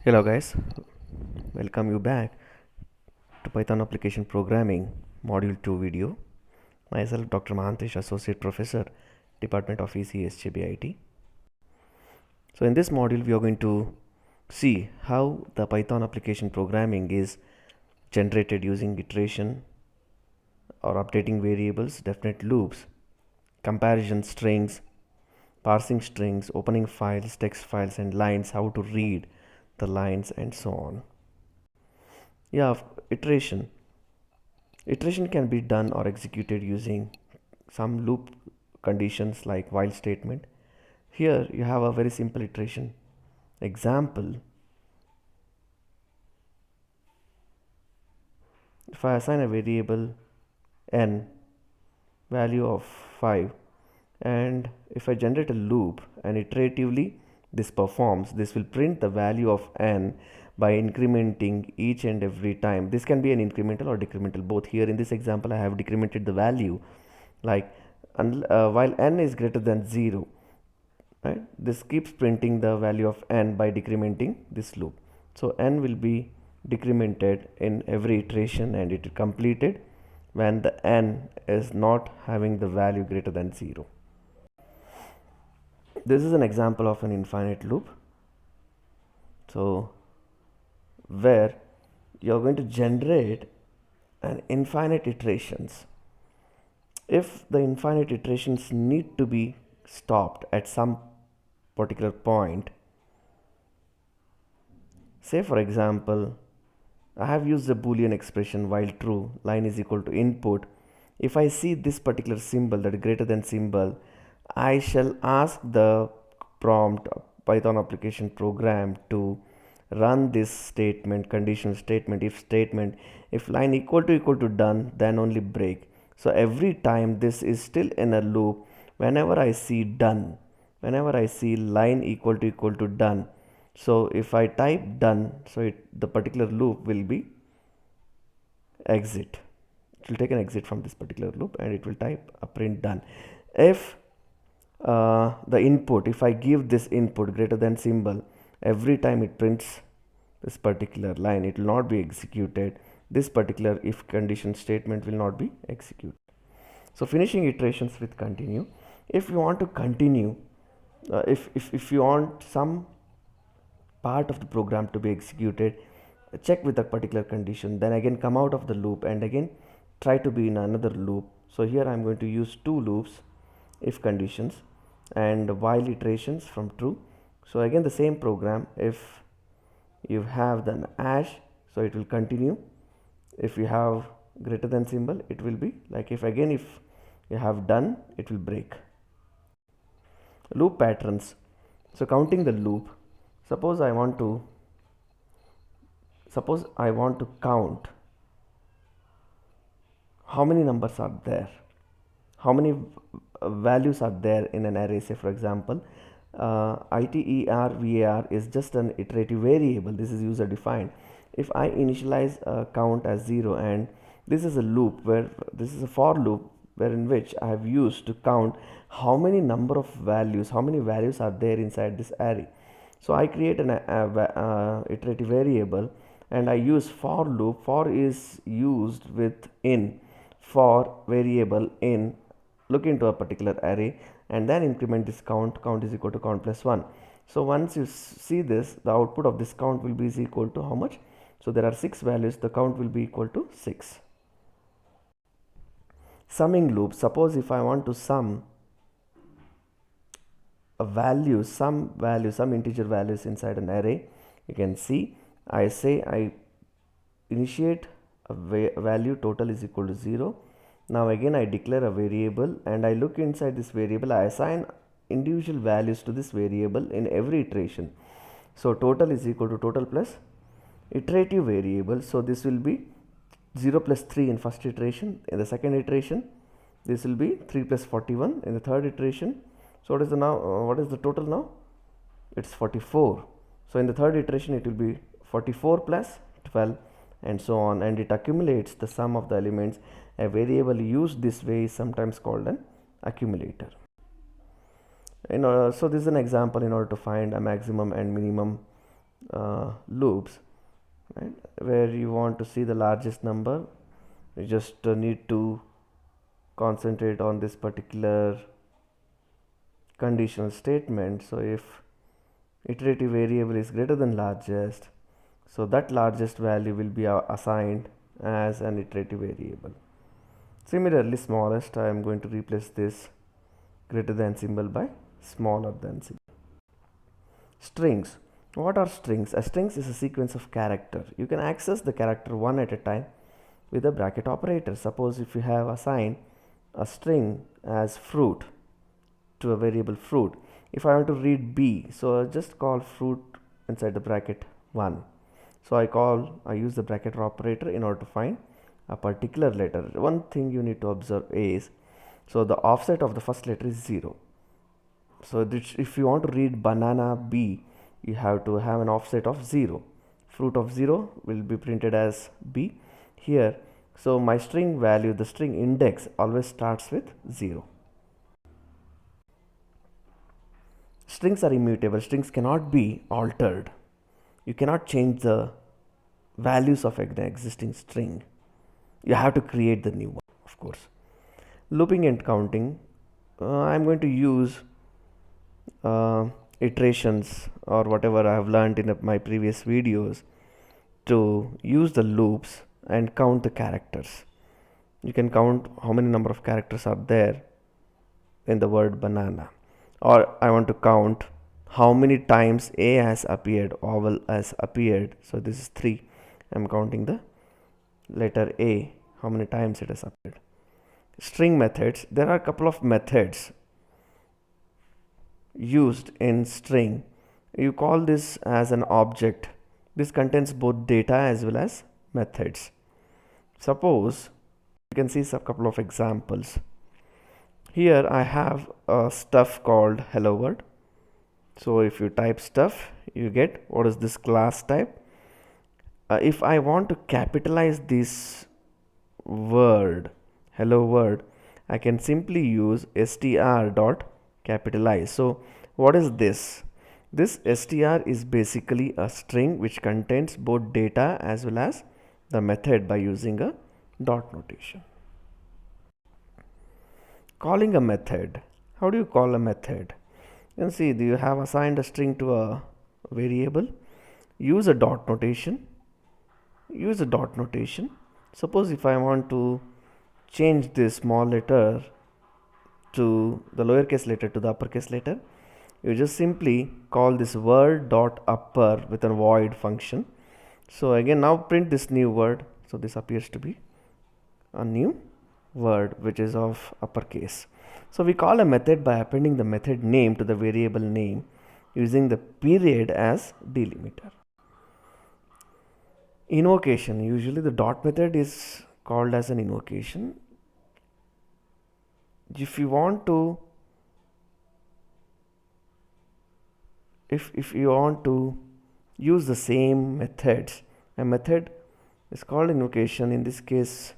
Hello guys, welcome you back to Python application programming module 2 video. Myself Dr. Mahantesh, Associate Professor, Department of EC SJBIT. So in this module we are going to see how the Python application programming is generated using iteration or updating variables, definite loops, comparison strings, parsing strings, opening files, text files and lines, how to read the lines and so on. Iteration. Iteration can be done or executed using some loop conditions like while statement. Here you have a very simple iteration example. If I assign a variable n value of 5 and if I generate a loop and iteratively this performs, this will print the value of n by incrementing each and every time. This can be an incremental or decremental both. Here in this example I have decremented the value like while n is greater than 0, right? This keeps printing the value of n by decrementing this loop. So n will be decremented in every iteration and it is completed when the n is not having the value greater than 0. This is an example of an infinite loop. So where you're going to generate an infinite iterations. If the infinite iterations need to be stopped at some particular point, say for example I have used the boolean expression while true line is equal to input. If I see this particular symbol, that greater than symbol, I shall ask the prompt Python application program to run this statement, conditional statement, if statement. If line equal to done, then only break. So every time this is still in a loop, whenever I see done, whenever I see line equal to done, so if I type done, so the particular loop will be exit. It will take an exit from this particular loop and it will type a print done. If the input, if I give this input greater than symbol, every time it prints this particular line, it will not be executed. This particular if condition statement will not be executed. So finishing iterations with continue. If you want to continue, if you want some part of the program to be executed, check with a particular condition, then again come out of the loop and again try to be in another loop. So here I'm going to use two loops, if conditions and while iterations from true. So again the same program, if you have the hash, so it will continue. If you have greater than symbol, it will be like if you have done, it will break. Loop patterns. So counting the loop, suppose I want to count how many numbers are there, how many values are there in an array. Say for example iter var is just an iterative variable, this is user defined. If I initialize a count as 0 and this is a loop where this is a for loop wherein which I have used to count how many number of values, how many values are there inside this array. So I create an iterative variable and I use for loop. For is used with in for variable in look into a particular array and then increment this count. Count is equal to count plus 1. So once you see this, the output of this count will be is equal to how much? So there are 6 values, the count will be equal to 6. Summing loop. Suppose if I want to sum a value, some integer values inside an array, you can see I say I initiate a value total is equal to 0. Now again I declare a variable and I look inside this variable, I assign individual values to this variable in every iteration. So total is equal to total plus iterative variable. So this will be 0 plus 3 in first iteration. In the second iteration this will be 3 plus 41 in the third iteration. So what is the what is the total now? It's 44. So in the third iteration it will be 44 plus 12 and so on, and it accumulates the sum of the elements. A variable used this way is sometimes called an accumulator. So this is an example in order to find a maximum and minimum loops, right, where you want to see the largest number. You just need to concentrate on this particular conditional statement. So if iterative variable is greater than largest, so that largest value will be assigned as an iterative variable. Similarly, smallest, I am going to replace this greater than symbol by smaller than symbol. Strings. What are strings? A string is a sequence of character. You can access the character one at a time with a bracket operator. Suppose if you have assigned a string as fruit to a variable fruit. If I want to read B, so I just call fruit inside the bracket 1. So I use the bracket operator in order to find a particular letter. One thing you need to observe is, so the offset of the first letter is 0. So if you want to read banana B, you have to have an offset of 0. Fruit of 0 will be printed as B here. So my string value, the string index, always starts with 0. Strings are immutable. Strings cannot be altered. You cannot change the values of an existing string. You have to create the new one, of course. Looping and counting. I'm going to use iterations or whatever I have learned in my previous videos to use the loops and count the characters. You can count how many number of characters are there in the word banana, or I want to count how many times A has appeared, vowel has appeared. So this is 3. I'm counting the letter A, how many times it has appeared. String methods. There are a couple of methods used in string. You call this as an object. This contains both data as well as methods. Suppose you can see a couple of examples. Here I have a stuff called hello world. So if you type stuff, you get what is this class type. If I want to capitalize this word, hello world, I can simply use str dot capitalize. So what is this? This str is basically a string which contains both data as well as the method by using a dot notation. Calling a method. How do you call a method? You can see you have assigned a string to a variable. Use a dot notation. Use a dot notation. Suppose if I want to change this small letter to the lowercase letter to the uppercase letter, you just simply call this word dot upper with a void function. So again, now print this new word. So this appears to be a new word which is of uppercase. So we call a method by appending the method name to the variable name using the period as delimiter. Invocation. Usually the dot method is called as an invocation. If you want to use the same methods, a method is called invocation. In this case,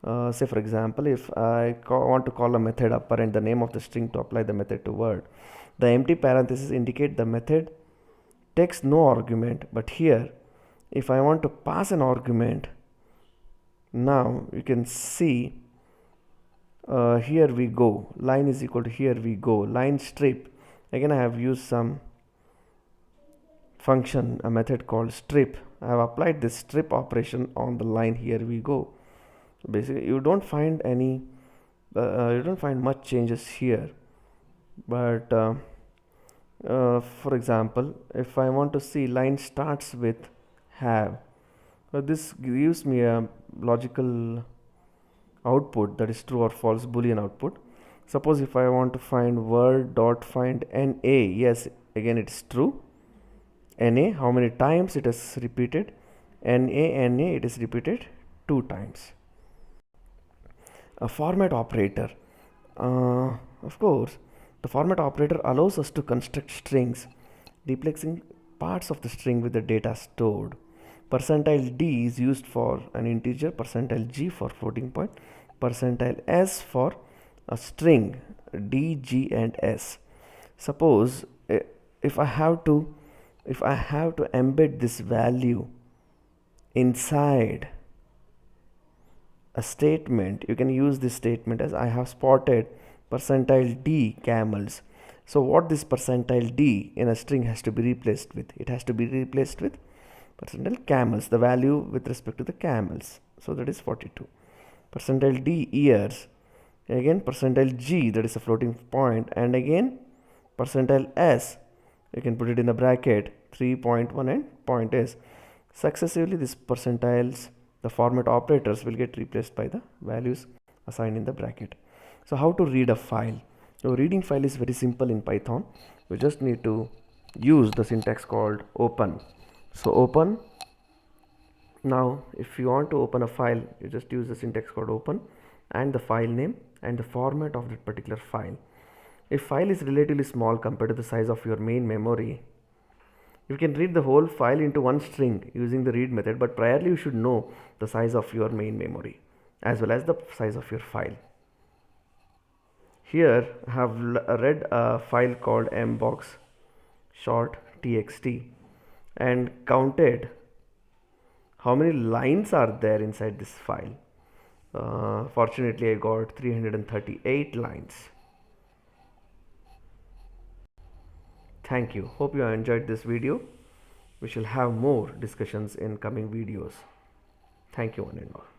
say for example, if I want to call a method append the name of the string to apply the method to word, the empty parentheses indicate the method takes no argument. But here, if I want to pass an argument, now you can see here we go, line is equal to here we go, line strip. Again, I have used some function, a method called strip. I have applied this strip operation on the line here we go. Basically, you don't find any you don't find much changes here, but for example, if I want to see line starts with have, this gives me a logical output, that is true or false boolean output. Suppose if I want to find word dot find na, yes, again it's true. Na, how many times it is repeated? Na, it is repeated 2 times. A format operator. Of course, the format operator allows us to construct strings, replacing parts of the string with the data stored. Percentile D is used for an integer, percentile G for floating point, percentile S for a string D, G and S. Suppose if I have to if I have to embed this value inside a statement, you can use this statement as I have spotted percentile D camels. So what this percentile D in a string has to be replaced with? It has to be replaced with percentile camels, the value with respect to the camels. So that is 42. Percentile D years, again percentile G, that is a floating point, and again percentile S, you can put it in the bracket 3.1 and point S. Successively these percentiles, the format operators, will get replaced by the values assigned in the bracket. So how to read a file? So reading file is very simple in Python. We just need to use the syntax called open. So open. Now if you want to open a file, you just use the syntax called open and the file name and the format of that particular file. If file is relatively small compared to the size of your main memory, you can read the whole file into one string using the read method, but priorly you should know the size of your main memory as well as the size of your file. Here I have read a file called mbox short txt and counted how many lines are there inside this file. Fortunately I got 338 lines. Thank you. Hope you have enjoyed this video. We shall have more discussions in coming videos. Thank you one and all.